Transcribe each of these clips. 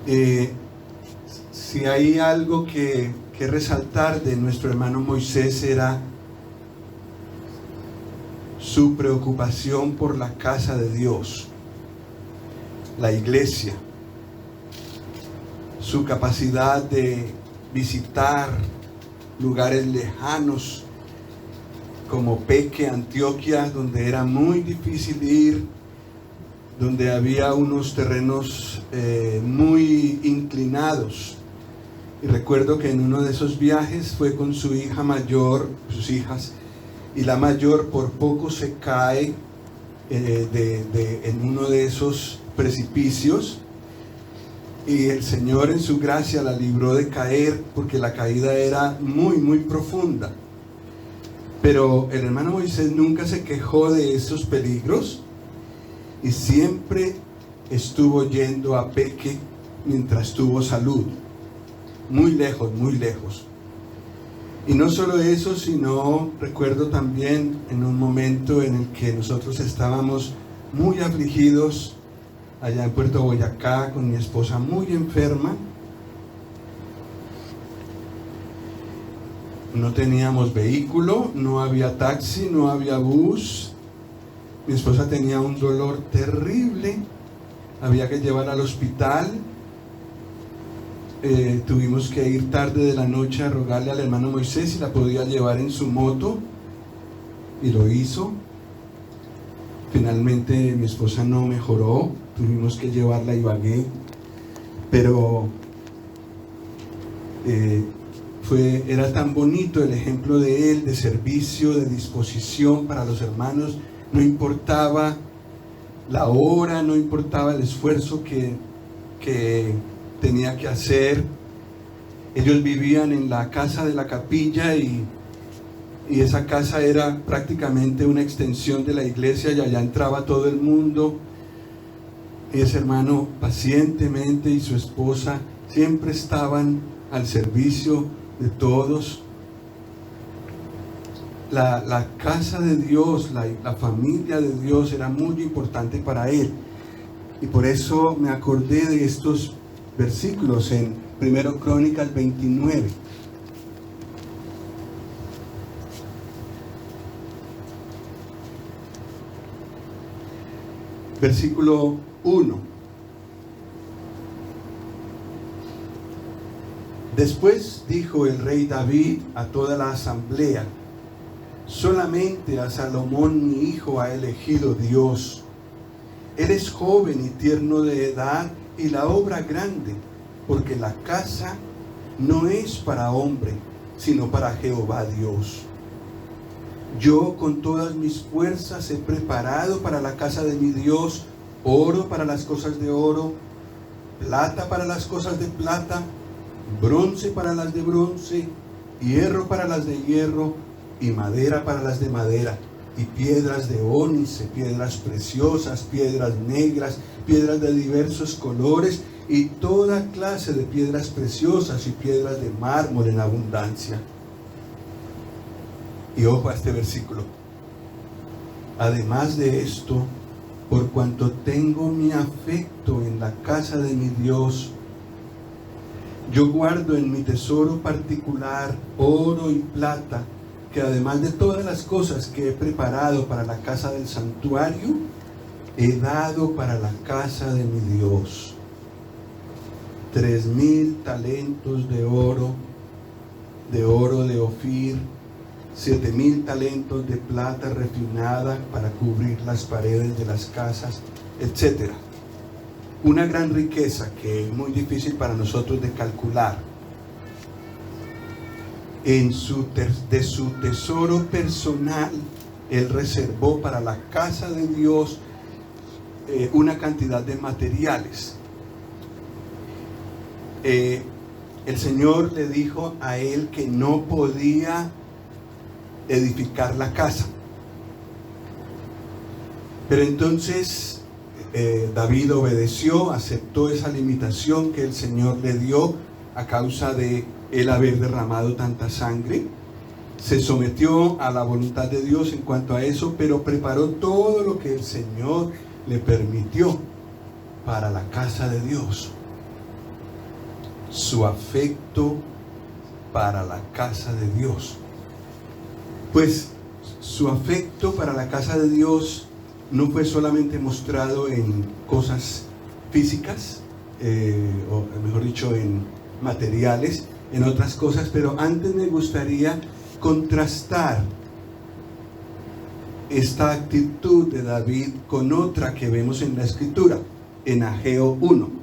Eh, si hay algo que resaltar de nuestro hermano Moisés, era su preocupación por la casa de Dios, la iglesia, su capacidad de visitar lugares lejanos como Peque, Antioquia, donde era muy difícil ir, donde había unos terrenos muy inclinados. Y recuerdo que en uno de esos viajes fue con su hija mayor, sus hijas, y la mayor por poco se cae en uno de esos precipicios, y el Señor en su gracia la libró de caer, porque la caída era muy, muy profunda. Pero el hermano Moisés nunca se quejó de esos peligros y siempre estuvo yendo a Peque mientras tuvo salud. Muy lejos, muy lejos. Y no solo eso, sino recuerdo también en un momento en el que nosotros estábamos muy afligidos allá en Puerto Boyacá, con mi esposa muy enferma. No teníamos vehículo, no había taxi, no había bus. Mi esposa tenía un dolor terrible, había que llevarla al hospital. Tuvimos que ir tarde de la noche a rogarle al hermano Moisés si la podía llevar en su moto, y lo hizo. Finalmente mi esposa no mejoró, tuvimos que llevarla a Ibagué, pero era tan bonito el ejemplo de él, de servicio, de disposición para los hermanos. No importaba la hora, no importaba el esfuerzo que tenía que hacer. Ellos vivían en la casa de la capilla, y esa casa era prácticamente una extensión de la iglesia, y allá entraba todo el mundo. Y ese hermano pacientemente y su esposa siempre estaban al servicio de todos. La casa de Dios, la familia de Dios era muy importante para él, y por eso me acordé de estos versículos en 1 Crónicas 29. Versículo 1. Después dijo el rey David a toda la asamblea: solamente a Salomón mi hijo ha elegido Dios. Él es joven y tierno de edad, y la obra grande, porque la casa no es para hombre, sino para Jehová Dios. Yo con todas mis fuerzas he preparado para la casa de mi Dios oro para las cosas de oro, plata para las cosas de plata, bronce para las de bronce, hierro para las de hierro, y madera para las de madera, y piedras de ónice, piedras preciosas, piedras negras, piedras de diversos colores, y toda clase de piedras preciosas y piedras de mármol en abundancia. Y ojo a este versículo: además de esto, por cuanto tengo mi afecto en la casa de mi Dios, yo guardo en mi tesoro particular oro y plata, que además de todas las cosas que he preparado para la casa del santuario, he dado para la casa de mi Dios. 3,000 talentos de oro de Ofir, 7,000 talentos de plata refinada para cubrir las paredes de las casas, etc. Una gran riqueza que es muy difícil para nosotros de calcular. De su tesoro personal, él reservó para la casa de Dios una cantidad de materiales. El Señor le dijo a él que no podía edificar la casa. Pero entonces David obedeció, aceptó esa limitación que el Señor le dio a causa de él haber derramado tanta sangre. Se sometió a la voluntad de Dios en cuanto a eso, pero preparó todo lo que el Señor le permitió para la casa de Dios. su afecto para la casa de Dios. Pues su afecto para la casa de Dios no fue solamente mostrado en cosas físicas, o mejor dicho, en materiales, en otras cosas, pero antes me gustaría contrastar esta actitud de David con otra que vemos en la Escritura, en Ageo 1.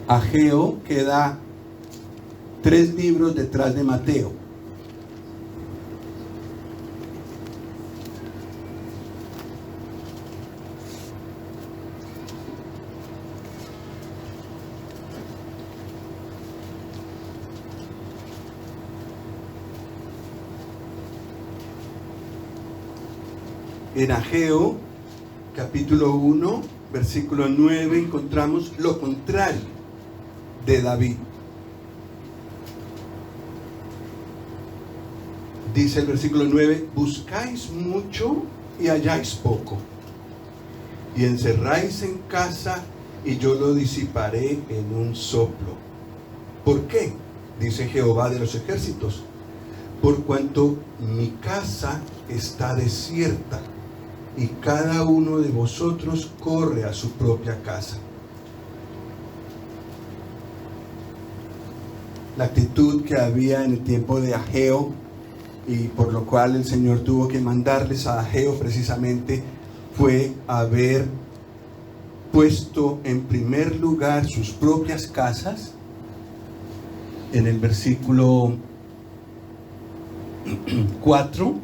Ageo queda 3 libros detrás de Mateo. En Ageo, capítulo 1, versículo 9, encontramos lo contrario de David. Dice el versículo 9: buscáis mucho y halláis poco, y encerráis en casa y yo lo disiparé en un soplo. ¿Por qué? Dice Jehová de los ejércitos: por cuanto mi casa está desierta y cada uno de vosotros corre a su propia casa. La actitud que había en el tiempo de Ageo, y por lo cual el Señor tuvo que mandarles a Ageo precisamente, fue haber puesto en primer lugar sus propias casas. En el versículo 4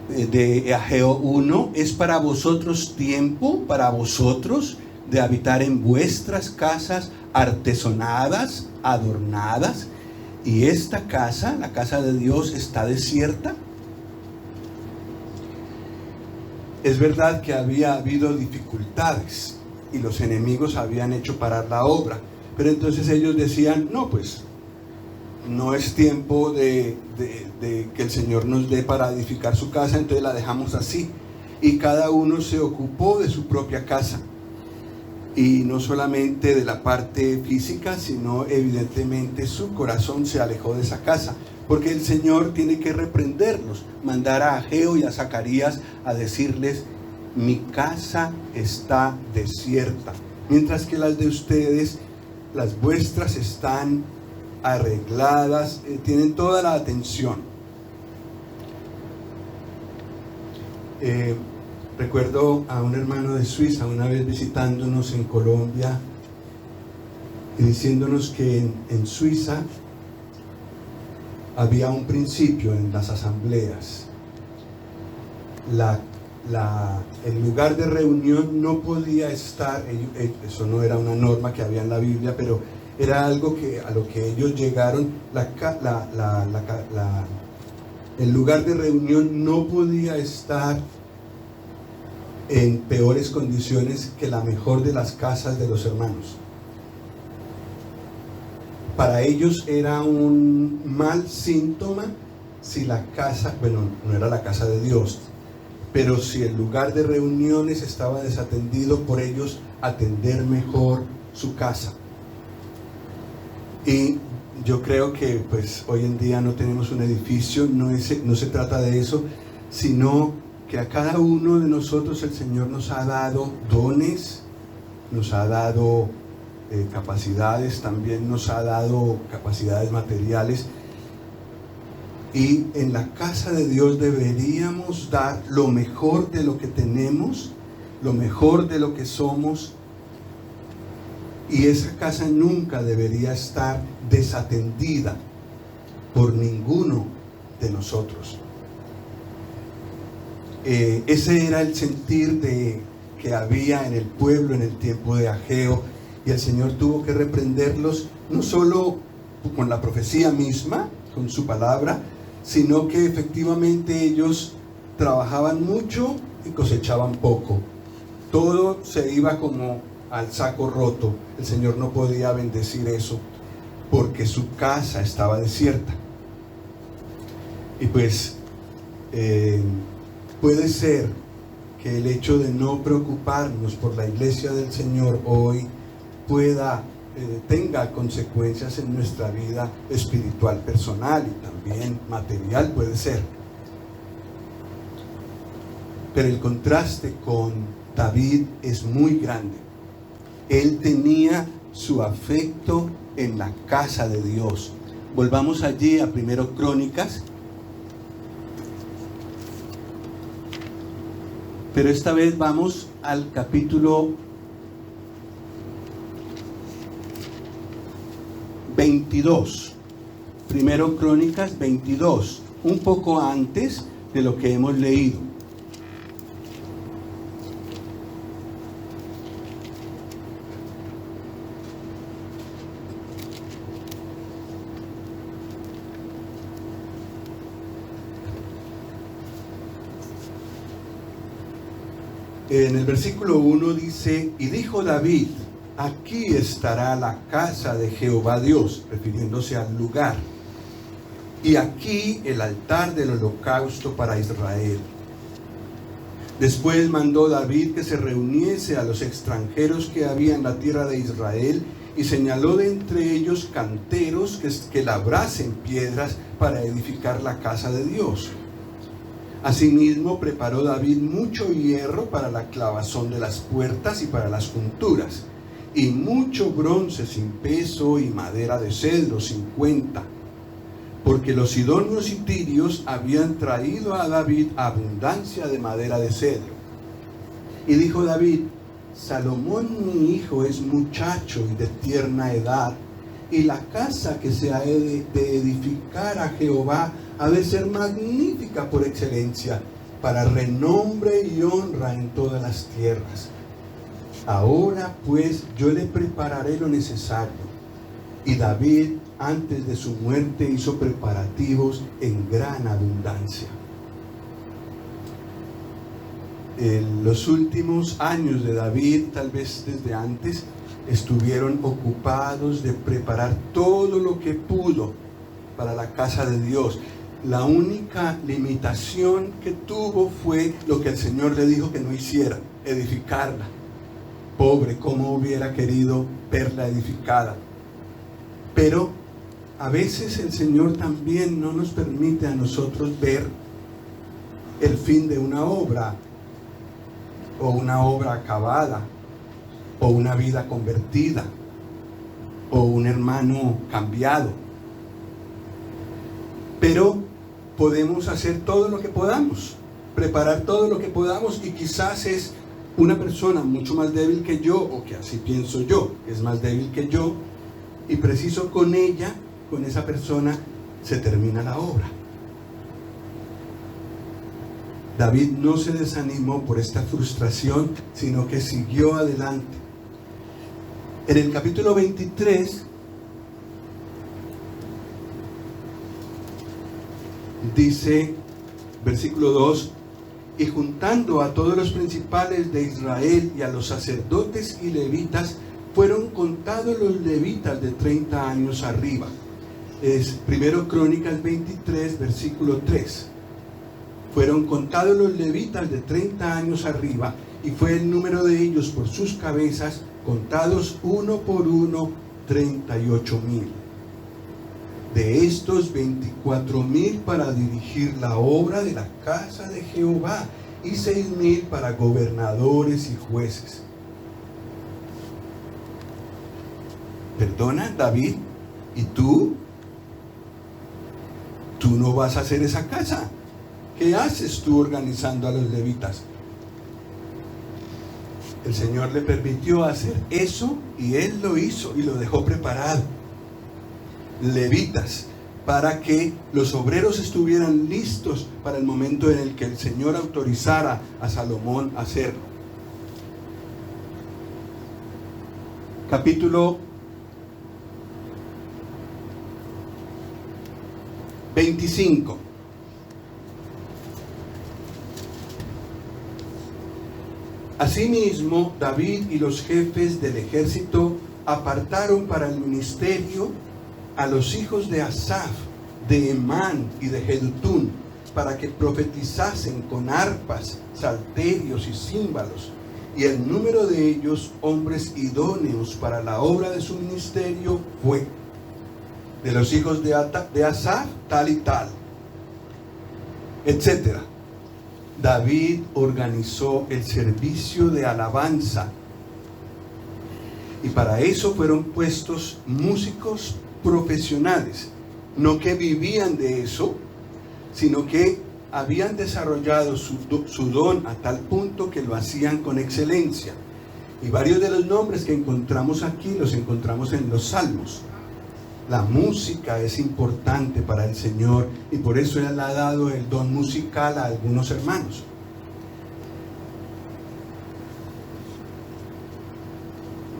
de Ageo 1: es para vosotros tiempo, para vosotros, de habitar en vuestras casas artesonadas, adornadas, y esta casa, la casa de Dios, está desierta. Es verdad que había habido dificultades y los enemigos habían hecho parar la obra, pero entonces ellos decían: no, pues no es tiempo de que el Señor nos dé para edificar su casa, entonces la dejamos así. Y cada uno se ocupó de su propia casa, y no solamente de la parte física, sino evidentemente su corazón se alejó de esa casa, porque el Señor tiene que reprenderlos, mandar a Ageo y a Zacarías a decirles: mi casa está desierta, mientras que las de ustedes, las vuestras, están arregladas, tienen toda la atención. Recuerdo a un hermano de Suiza una vez visitándonos en Colombia y diciéndonos que en Suiza había un principio en las asambleas. El lugar de reunión no podía estar, eso no era una norma que había en la Biblia, pero era algo a lo que ellos llegaron. El lugar de reunión no podía estar en peores condiciones que la mejor de las casas de los hermanos. Para ellos era un mal síntoma si la casa, bueno, no era la casa de Dios, pero si el lugar de reuniones estaba desatendido, por ellos atender mejor su casa. Y yo creo que pues hoy en día no tenemos un edificio, no se trata de eso, sino que a cada uno de nosotros el Señor nos ha dado dones, nos ha dado capacidades, también nos ha dado capacidades materiales, y en la casa de Dios deberíamos dar lo mejor de lo que tenemos, lo mejor de lo que somos, y esa casa nunca debería estar desatendida por ninguno de nosotros. Ese era el sentir que había en el pueblo en el tiempo de Ageo, y el Señor tuvo que reprenderlos, no solo con la profecía misma, con su palabra, sino que efectivamente ellos trabajaban mucho y cosechaban poco. Todo se iba como al saco roto. El Señor no podía bendecir eso porque su casa estaba desierta. Y pues puede ser que el hecho de no preocuparnos por la iglesia del Señor hoy tenga consecuencias en nuestra vida espiritual personal y también material puede ser. Pero el contraste con David es muy grande. Él tenía su afecto en la casa de Dios. Volvamos allí a 1 Crónicas. Pero esta vez vamos al capítulo 22. 1 Crónicas 22, un poco antes de lo que hemos leído. En el versículo 1 dice: y dijo David, aquí estará la casa de Jehová Dios, refiriéndose al lugar, y aquí el altar del holocausto para Israel. Después mandó David que se reuniese a los extranjeros que había en la tierra de Israel, y señaló de entre ellos canteros que labrasen piedras para edificar la casa de Dios. Asimismo preparó David mucho hierro para la clavazón de las puertas y para las junturas, y mucho bronce sin peso y madera de cedro sin cuenta, porque los sidonios y tirios habían traído a David abundancia de madera de cedro. Y dijo David: Salomón mi hijo es muchacho y de tierna edad, y la casa que se ha de edificar a Jehová ha de ser magnífica por excelencia, para renombre y honra en todas las tierras. Ahora pues yo le prepararé lo necesario. Y David antes de su muerte hizo preparativos en gran abundancia. En los últimos años de David, tal vez desde antes, estuvieron ocupados de preparar todo lo que pudo para la casa de Dios. La única limitación que tuvo fue lo que el Señor le dijo que no hiciera: edificarla. Pobre, cómo hubiera querido verla edificada. Pero a veces el Señor también no nos permite a nosotros ver el fin de una obra, o una obra acabada, o una vida convertida, o un hermano cambiado. Pero podemos hacer todo lo que podamos, preparar todo lo que podamos, y quizás es una persona mucho más débil que yo, o que así pienso yo, que es más débil que yo, y preciso con ella, con esa persona, se termina la obra. David no se desanimó por esta frustración, sino que siguió adelante. En el capítulo 23 dice, versículo 2: y juntando a todos los principales de Israel y a los sacerdotes y levitas, fueron contados los levitas de 30 años arriba. Es 1 Crónicas 23, versículo 3. Fueron contados los levitas de 30 años arriba, y fue el número de ellos por sus cabezas, contados uno por uno, 38,000. De estos 24,000 para dirigir la obra de la casa de Jehová, y 6,000 para gobernadores y jueces. ¿Perdona, David? ¿Y tú? ¿Tú no vas a hacer esa casa? ¿Qué haces tú organizando a los levitas? El Señor le permitió hacer eso, y Él lo hizo y lo dejó preparado. Levitas, para que los obreros estuvieran listos para el momento en el que el Señor autorizara a Salomón a hacerlo. Capítulo 25. Asimismo, David y los jefes del ejército apartaron para el ministerio a los hijos de Asaf, de Emán y de Jedutún, para que profetizasen con arpas, salterios y címbalos. Y el número de ellos, hombres idóneos para la obra de su ministerio, fue: de los hijos de Asaf, tal y tal, etc. David organizó el servicio de alabanza, y para eso fueron puestos músicos profesionales, no que vivían de eso, sino que habían desarrollado su don a tal punto que lo hacían con excelencia. Y varios de los nombres que encontramos aquí los encontramos en los Salmos. La música es importante para el Señor, y por eso Él ha dado el don musical a algunos hermanos.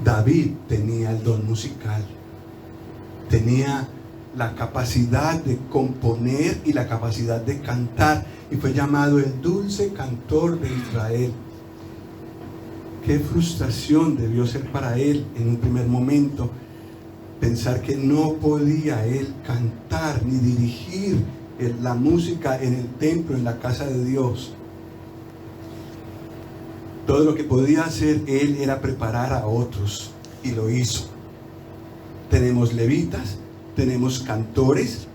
David tenía el don musical, tenía la capacidad de componer y la capacidad de cantar, y fue llamado el dulce cantor de Israel. Qué frustración debió ser para él en un primer momento pensar que no podía él cantar ni dirigir la música en el templo, en la casa de Dios. Todo lo que podía hacer él era preparar a otros, y lo hizo. Tenemos levitas, tenemos cantores.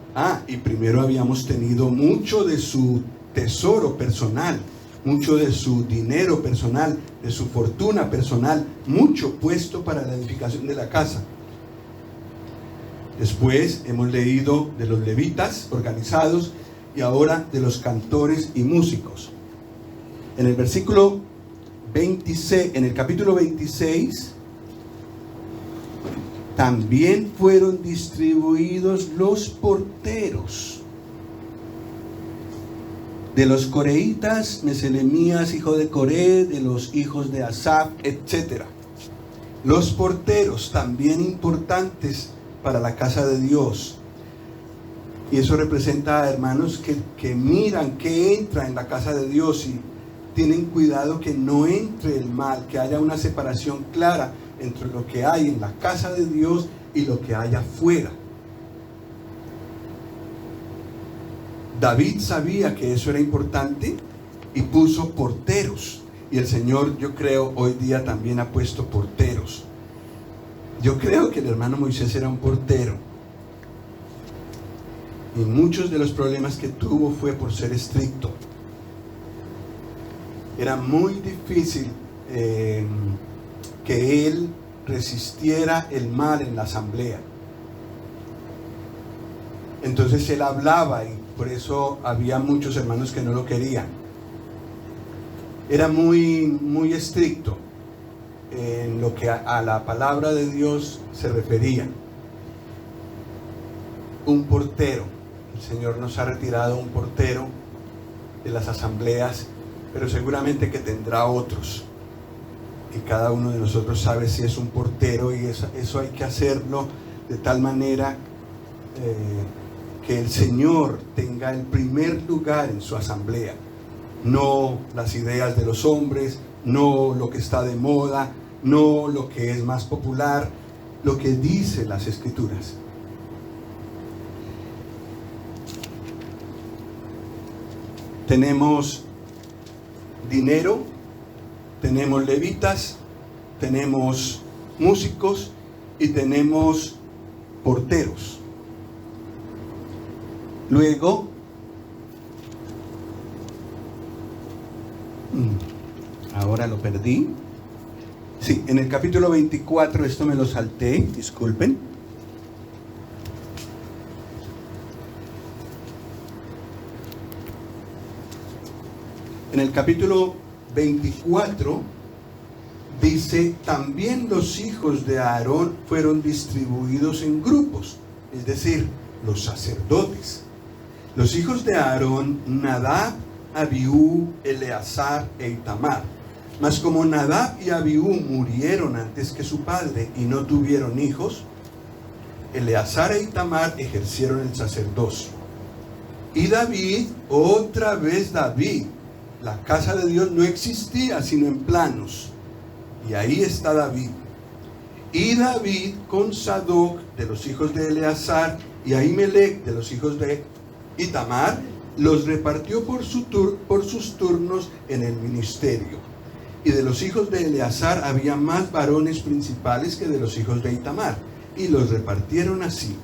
Y primero habíamos tenido mucho de su tesoro personal, mucho de su dinero personal, de su fortuna personal, mucho puesto para la edificación de la casa. Después hemos leído de los levitas organizados, y ahora de los cantores y músicos. En el versículo 26, en el capítulo 26, también fueron distribuidos los porteros. De los coreitas, Meselemías, hijo de Coré, de los hijos de Asaf, etc. Los porteros, también importantes para la casa de Dios. Y eso representa a hermanos que miran qué entra en la casa de Dios y tienen cuidado que no entre el mal, que haya una separación clara entre lo que hay en la casa de Dios y lo que hay afuera. David sabía que eso era importante y puso porteros. Y el Señor, yo creo, hoy día también ha puesto porteros. Yo creo que el hermano Moisés era un portero, y muchos de los problemas que tuvo fue por ser estricto. Era muy difícil que él resistiera el mal en la asamblea. Entonces él hablaba, y por eso había muchos hermanos que no lo querían. Era muy estricto en lo que a la palabra de Dios se refería. Un portero. El Señor nos ha retirado un portero de las asambleas, pero seguramente que tendrá otros. Y cada uno de nosotros sabe si es un portero, y eso hay que hacerlo de tal manera que el Señor tenga el primer lugar en su asamblea. No las ideas de los hombres, no lo que está de moda, no lo que es más popular, lo que dice las Escrituras. Tenemos dinero, tenemos levitas, tenemos músicos y tenemos porteros. Luego, ahora lo perdí. Sí, en el capítulo 24, esto me lo salté, disculpen. En el capítulo 24 dice: también los hijos de Aarón fueron distribuidos en grupos, es decir, los sacerdotes. Los hijos de Aarón: Nadab, Abiú, Eleazar e Itamar. Mas como Nadab y Abiú murieron antes que su padre y no tuvieron hijos, Eleazar e Itamar ejercieron el sacerdocio. Y David, otra vez David, la casa de Dios no existía sino en planos, y ahí está David. Y David con Sadoc de los hijos de Eleazar y Ahimelech de los hijos de Itamar los repartió por sus turnos en el ministerio. Y de los hijos de Eleazar había más varones principales que de los hijos de Itamar, y los repartieron así: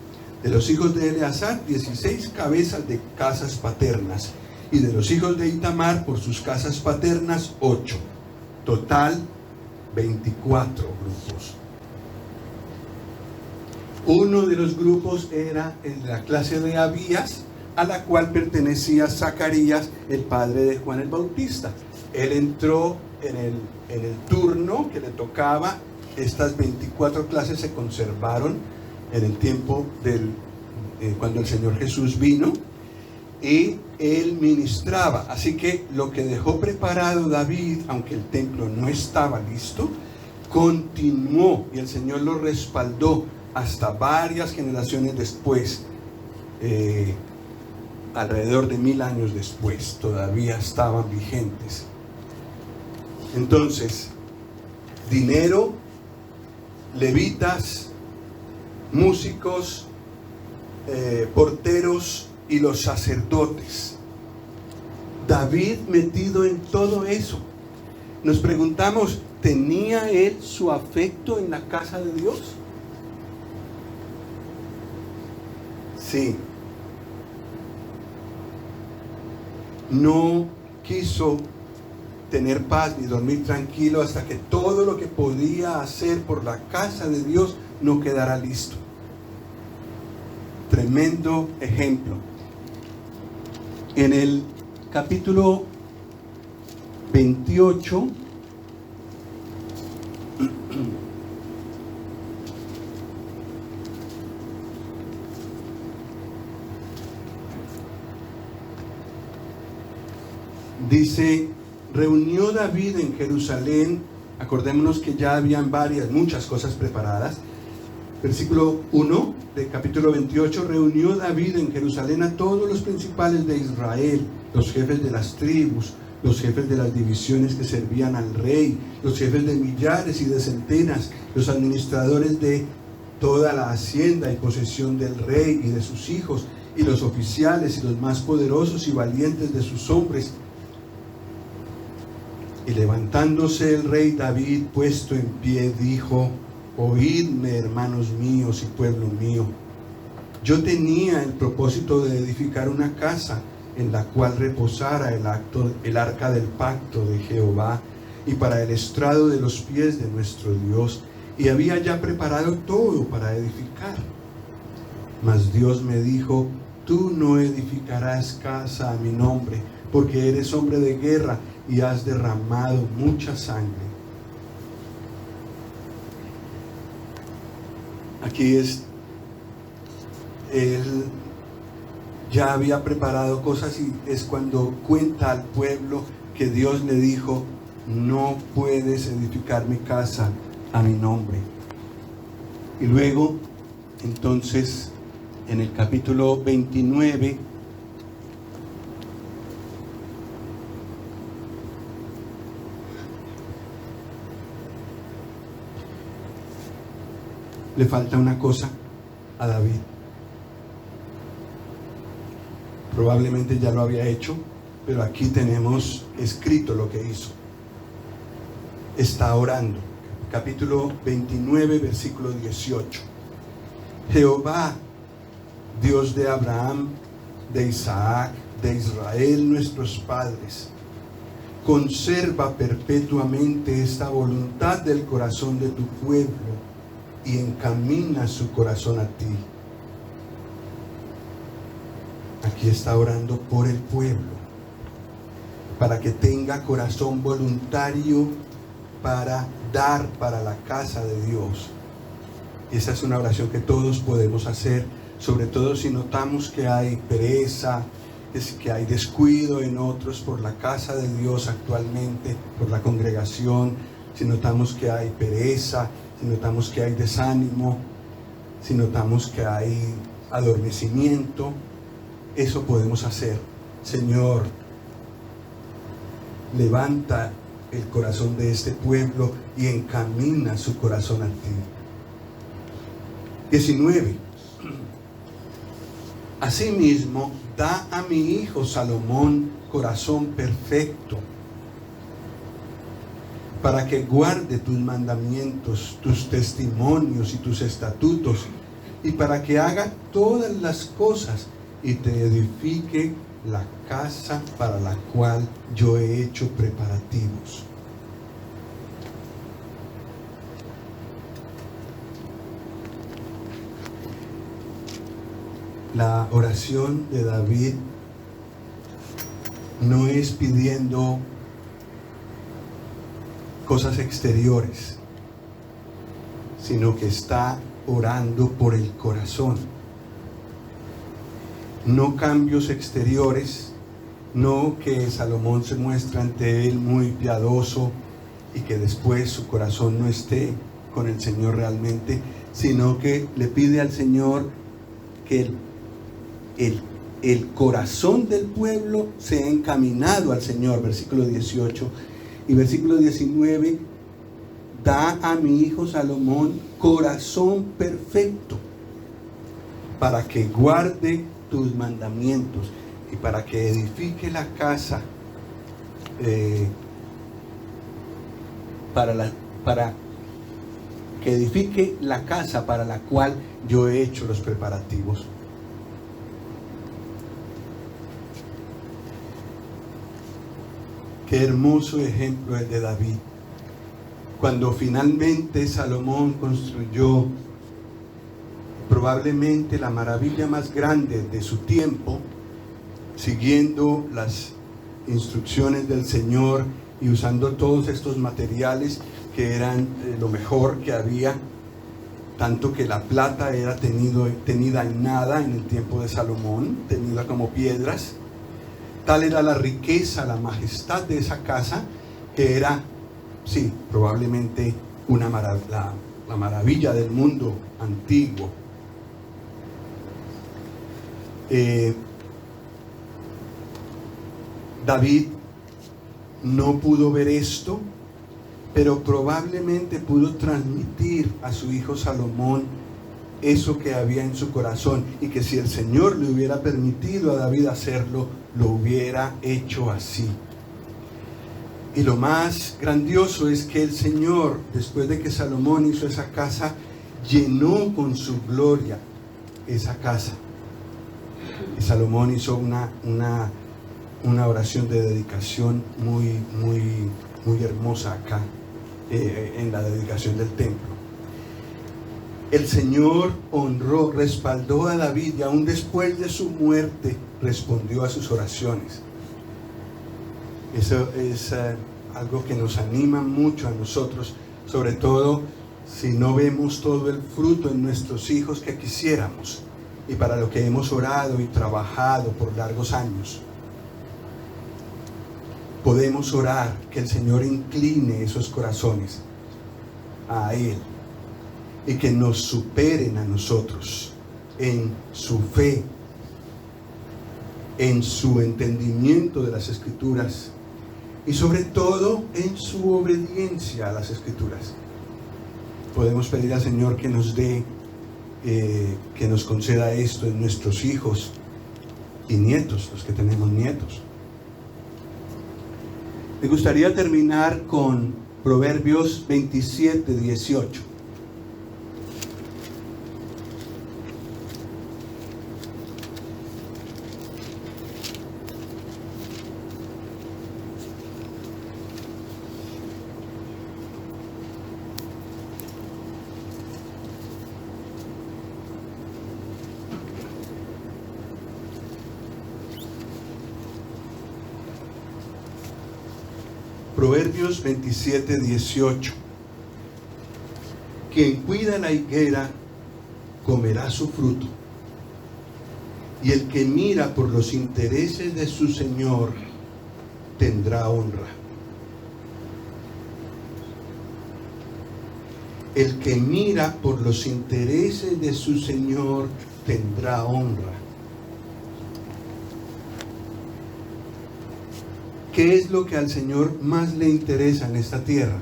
de los hijos de Eleazar 16 cabezas de casas paternas, y de los hijos de Itamar por sus casas paternas 8, total 24 grupos. Uno de los grupos era el de la clase de Abías, a la cual pertenecía Zacarías, el padre de Juan el Bautista. Él entró en el turno que le tocaba. Estas 24 clases se conservaron en el tiempo cuando el Señor Jesús vino, y él ministraba. Así que lo que dejó preparado David, aunque el templo no estaba listo, continuó, y el Señor lo respaldó hasta varias generaciones después, alrededor de 1000 años después, todavía estaban vigentes. Entonces, dinero, levitas, músicos, porteros y los sacerdotes. David metido en todo eso. Nos preguntamos, ¿tenía él su afecto en la casa de Dios? Sí. No quiso tener paz ni dormir tranquilo hasta que todo lo que podía hacer por la casa de Dios no quedara listo. Tremendo ejemplo. En el capítulo 28, dice: reunió David en Jerusalén. Acordémonos que ya habían muchas cosas preparadas. Versículo 1 del capítulo 28: reunió David en Jerusalén a todos los principales de Israel, los jefes de las tribus, los jefes de las divisiones que servían al rey, los jefes de millares y de centenas, los administradores de toda la hacienda y posesión del rey y de sus hijos, y los oficiales y los más poderosos y valientes de sus hombres. Y levantándose el rey David, puesto en pie, dijo: oídme, hermanos míos y pueblo mío. Yo tenía el propósito de edificar una casa en la cual reposara el arca del pacto de Jehová, y para el estrado de los pies de nuestro Dios, y había ya preparado todo para edificar. Mas Dios me dijo: tú no edificarás casa a mi nombre, porque eres hombre de guerra y has derramado mucha sangre. Aquí él ya había preparado cosas, y es cuando cuenta al pueblo que Dios le dijo: no puedes edificar mi casa a mi nombre. Y luego, entonces, en el capítulo 29, le falta una cosa a David. Probablemente ya lo había hecho, pero aquí tenemos escrito lo que hizo. Está orando. Capítulo 29, versículo 18. Jehová, Dios de Abraham, de Isaac, de Israel, nuestros padres, conserva perpetuamente esta voluntad del corazón de tu pueblo y encamina su corazón a ti. Aquí está orando por el pueblo, para que tenga corazón voluntario para dar para la casa de Dios. Esa es una oración que todos podemos hacer, sobre todo si notamos que hay pereza, que hay descuido en otros por la casa de Dios actualmente, por la congregación. Si notamos que hay pereza, si notamos que hay desánimo, si notamos que hay adormecimiento, eso podemos hacer. Señor, levanta el corazón de este pueblo y encamina su corazón a ti. 19. Asimismo, da a mi hijo Salomón corazón perfecto, para que guarde tus mandamientos, tus testimonios y tus estatutos, y para que haga todas las cosas y te edifique la casa para la cual yo he hecho preparativos. La oración de David no es pidiendo cosas exteriores, sino que está orando por el corazón. No cambios exteriores, no que Salomón se muestra ante él muy piadoso y que después su corazón no esté con el Señor realmente, sino que le pide al Señor que el corazón del pueblo sea encaminado al Señor, versículo 18 y versículo 19, da a mi hijo Salomón corazón perfecto para que guarde tus mandamientos y para que edifique la casa para que edifique la casa para la cual yo he hecho los preparativos. Qué hermoso ejemplo el de David. Cuando finalmente Salomón construyó probablemente la maravilla más grande de su tiempo, siguiendo las instrucciones del Señor y usando todos estos materiales que eran lo mejor que había, tanto que la plata era tenida en nada en el tiempo de Salomón, tenida como piedras. Tal era la riqueza, la majestad de esa casa, que era, sí, probablemente la maravilla del mundo antiguo. David no pudo ver esto, pero probablemente pudo transmitir a su hijo Salomón eso que había en su corazón, y que si el Señor le hubiera permitido a David hacerlo, lo hubiera hecho así. Y lo más grandioso es que el Señor, después de que Salomón hizo esa casa, llenó con su gloria esa casa. Y Salomón hizo una oración de dedicación muy hermosa acá, en la dedicación del templo. El Señor honró, respaldó a David, y aún después de su muerte respondió a sus oraciones. Eso es algo que nos anima mucho a nosotros, sobre todo si no vemos todo el fruto en nuestros hijos que quisiéramos y para lo que hemos orado y trabajado por largos años. Podemos orar que el Señor incline esos corazones a Él y que nos superen a nosotros en su fe, en su entendimiento de las Escrituras y sobre todo en su obediencia a las Escrituras. Podemos pedir al Señor que nos dé, que nos conceda esto en nuestros hijos y nietos, los que tenemos nietos. Me gustaría terminar con Proverbios 27, 18. Proverbios 27, 18. Quien cuida la higuera comerá su fruto, y el que mira por los intereses de su Señor tendrá honra. El que mira por los intereses de su Señor tendrá honra. ¿Qué es lo que al Señor más le interesa en esta tierra?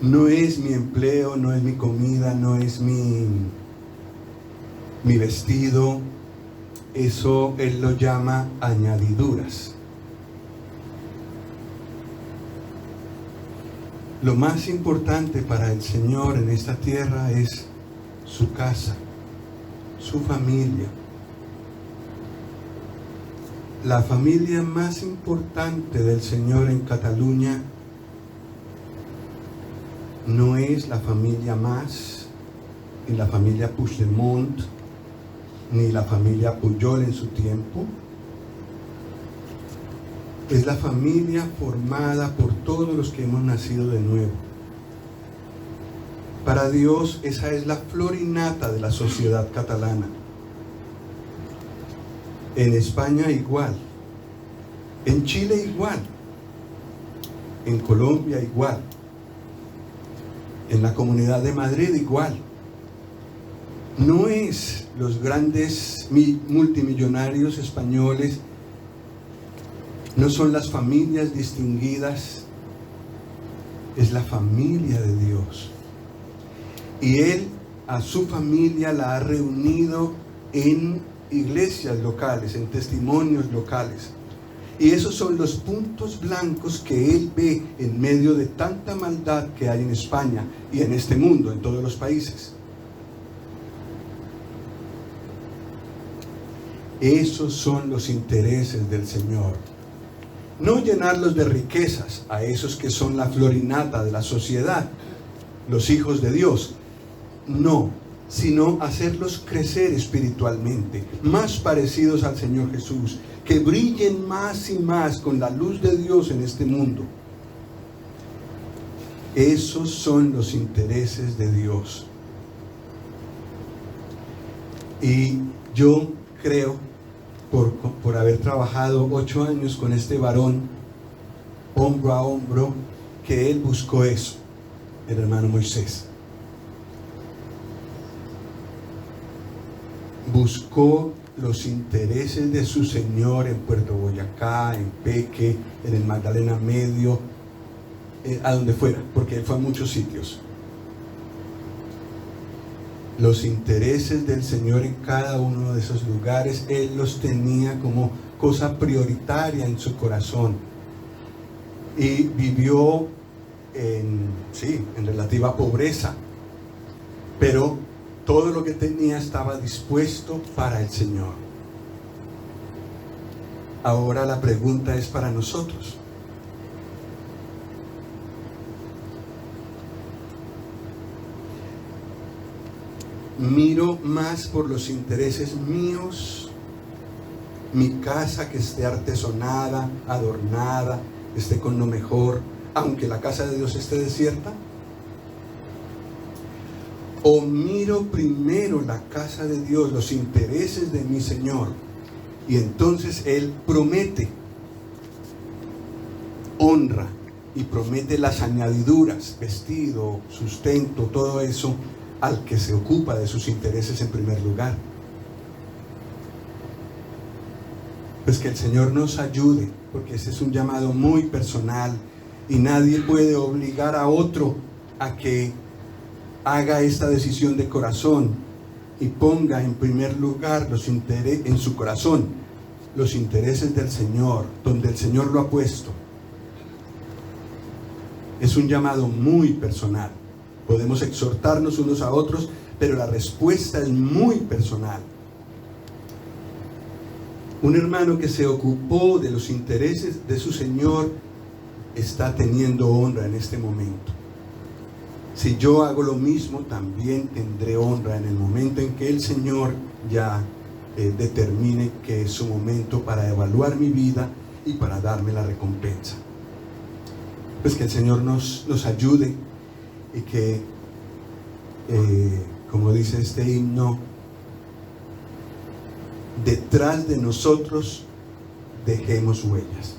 No es mi empleo, no es mi comida, no es mi vestido. Eso Él lo llama añadiduras. Lo más importante para el Señor en esta tierra es su casa, su familia. La familia más importante del Señor en Cataluña no es la familia Mas, ni la familia Puigdemont, ni la familia Pujol en su tiempo. Es la familia formada por todos los que hemos nacido de nuevo. Para Dios esa es la flor y nata de la sociedad catalana. En España igual, en Chile igual, en Colombia igual, en la Comunidad de Madrid igual. No es los grandes multimillonarios españoles, no son las familias distinguidas, es la familia de Dios. Y Él a su familia la ha reunido en iglesias locales, en testimonios locales. Y esos son los puntos blancos que Él ve en medio de tanta maldad que hay en España y en este mundo, en todos los países. Esos son los intereses del Señor. No llenarlos de riquezas a esos que son la flor y nata de la sociedad, los hijos de Dios. No, sino hacerlos crecer espiritualmente, más parecidos al Señor Jesús, que brillen más y más con la luz de Dios en este mundo. Esos son los intereses de Dios. Y yo creo, por haber trabajado 8 años con este varón, hombro a hombro, que él buscó eso, el hermano Moisés. Buscó los intereses de su Señor en Puerto Boyacá, en Peque, en el Magdalena Medio, a donde fuera, porque él fue a muchos sitios. Los intereses del Señor en cada uno de esos lugares, Él los tenía como cosa prioritaria en su corazón. Y vivió en relativa pobreza, pero todo lo que tenía estaba dispuesto para el Señor. Ahora la pregunta es para nosotros. Miro más por los intereses míos, mi casa que esté artesonada, adornada, esté con lo mejor, aunque la casa de Dios esté desierta. O miro primero la casa de Dios, los intereses de mi Señor, y entonces Él promete, honra y promete las añadiduras, vestido, sustento, todo eso, al que se ocupa de sus intereses en primer lugar. Pues que el Señor nos ayude, porque ese es un llamado muy personal y nadie puede obligar a otro a que haga esta decisión de corazón y ponga en primer lugar en su corazón los intereses del Señor, donde el Señor lo ha puesto. Es un llamado muy personal. Podemos exhortarnos unos a otros, pero la respuesta es muy personal. Un hermano que se ocupó de los intereses de su Señor está teniendo honra en este momento. Si yo hago lo mismo, también tendré honra en el momento en que el Señor ya determine que es su momento para evaluar mi vida y para darme la recompensa. Pues que el Señor nos ayude y que, como dice este himno, detrás de nosotros dejemos huellas.